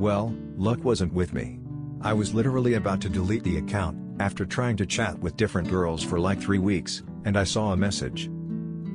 Well, luck wasn't with me. I was literally about to delete the account, after trying to chat with different girls for like 3 weeks, and I saw a message.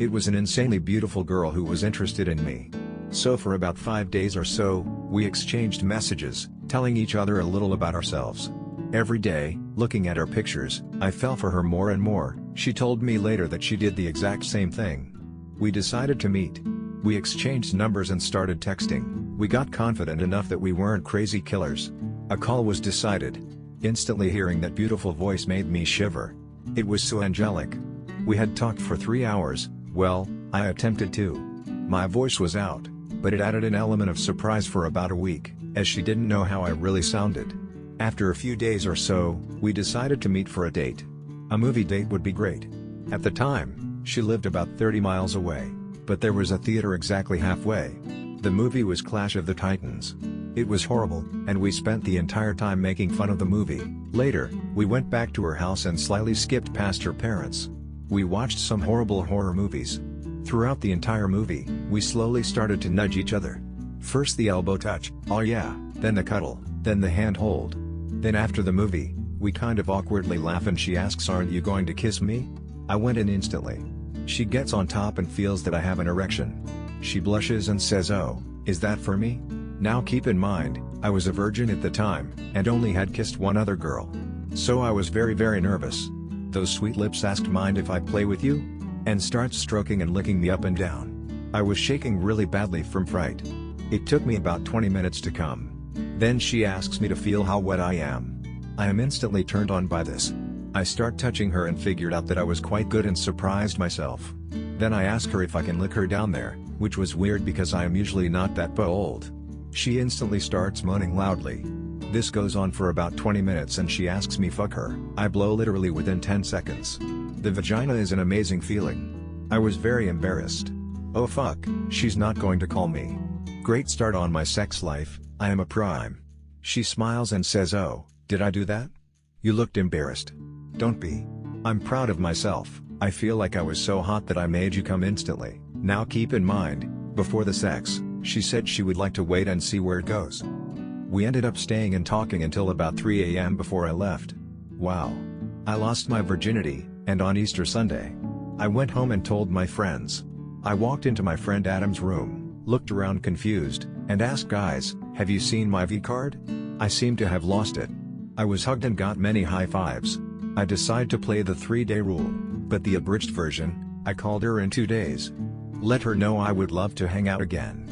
It was an insanely beautiful girl who was interested in me. So for about 5 days or so, we exchanged messages, telling each other a little about ourselves. Every day, looking at her pictures, I fell for her more and more. She told me later that she did the exact same thing. We decided to meet. We exchanged numbers and started texting. We got confident enough that we weren't crazy killers. A call was decided. Instantly hearing that beautiful voice made me shiver. It was so angelic. We had talked for 3 hours, well, I attempted to. My voice was out, but it added an element of surprise for about a week, as she didn't know how I really sounded. After a few days or so, we decided to meet for a date. A movie date would be great. At the time, she lived about 30 miles away, but there was a theater exactly halfway. The movie was Clash of the Titans. It was horrible, and we spent the entire time making fun of the movie. Later, we went back to her house and slyly skipped past her parents. We watched some horrible horror movies. Throughout the entire movie, we slowly started to nudge each other. First the elbow touch, oh yeah, then the cuddle, then the hand hold. Then after the movie, we kind of awkwardly laugh and she asks, "Aren't you going to kiss me?" I went in instantly. She gets on top and feels that I have an erection. She blushes and says, "Oh, is that for me?" Now keep in mind, I was a virgin at the time, and only had kissed one other girl. So I was very nervous. Those sweet lips asked, "Mind if I play with you?" and starts stroking and licking me up and down. I was shaking really badly from fright. It took me about 20 minutes to come. Then she asks me to feel how wet I am. I am instantly turned on by this. I start touching her and figured out that I was quite good and surprised myself. Then I ask her if I can lick her down there, which was weird because I am usually not that bold. She instantly starts moaning loudly. This goes on for about 20 minutes and she asks me fuck her. I blow literally within 10 seconds. The vagina is an amazing feeling. I was very embarrassed. Oh fuck, she's not going to call me. Great start on my sex life, I am a prime. She smiles and says, "Oh, did I do that? You looked embarrassed." Don't be. I'm proud of myself. I feel like I was so hot that I made you come instantly. Now keep in mind, before the sex, she said she would like to wait and see where it goes. We ended up staying and talking until about 3 a.m. before I left. Wow. I lost my virginity, and on Easter Sunday, I went home and told my friends. I walked into my friend Adam's room, looked around confused, and asked, "Guys, have you seen my V-card? I seem to have lost it." I was hugged and got many high fives. I decided to play the 3-day rule, but the abridged version, I called her in 2 days. Let her know I would love to hang out again.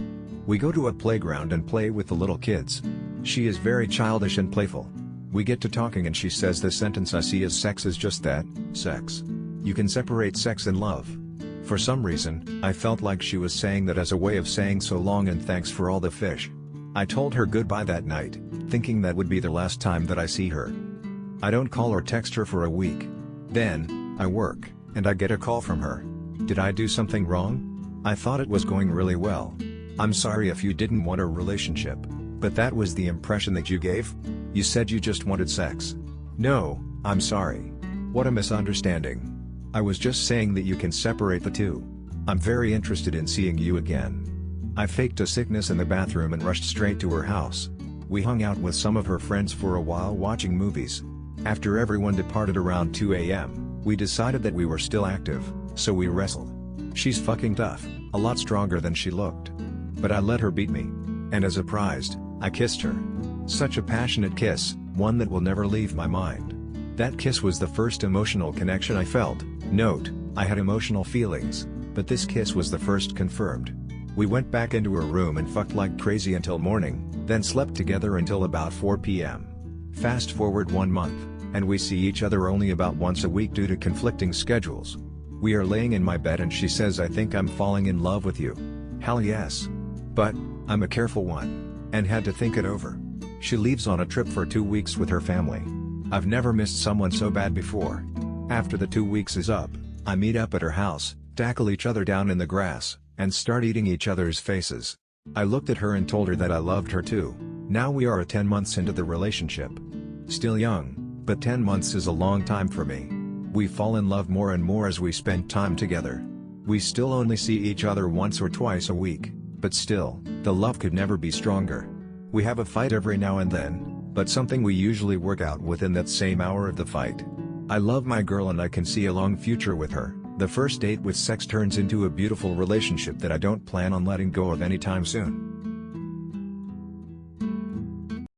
We go to a playground and play with the little kids. She is very childish and playful. We get to talking and she says the sentence I see as sex is just that, sex. You can separate sex and love. For some reason, I felt like she was saying that as a way of saying so long and thanks for all the fish. I told her goodbye that night, thinking that would be the last time that I see her. I don't call or text her for a week. Then, I work, and I get a call from her. Did I do something wrong? I thought it was going really well. I'm sorry if you didn't want a relationship, but that was the impression that you gave? You said you just wanted sex. No, I'm sorry. What a misunderstanding. I was just saying that you can separate the two. I'm very interested in seeing you again. I faked a sickness in the bathroom and rushed straight to her house. We hung out with some of her friends for a while watching movies. After everyone departed around 2 a.m., we decided that we were still active, so we wrestled. She's fucking tough, a lot stronger than she looked. But I let her beat me. And as a prize, I kissed her. Such a passionate kiss, one that will never leave my mind. That kiss was the first emotional connection I felt. Note, I had emotional feelings, but this kiss was the first confirmed. We went back into her room and fucked like crazy until morning, then slept together until about 4 p.m. Fast forward 1 month, and we see each other only about once a week due to conflicting schedules. We are laying in my bed and she says, "I think I'm falling in love with you." Hell yes. But, I'm a careful one, and had to think it over. She leaves on a trip for 2 weeks with her family. I've never missed someone so bad before. After the 2 weeks is up, I meet up at her house, tackle each other down in the grass, and start eating each other's faces. I looked at her and told her that I loved her too. Now we are 10 months into the relationship. Still young, but 10 months is a long time for me. We fall in love more and more as we spend time together. We still only see each other once or twice a week, but still, the love could never be stronger. We have a fight every now and then, but something we usually work out within that same hour of the fight. I love my girl and I can see a long future with her. The first date with sex turns into a beautiful relationship that I don't plan on letting go of anytime soon.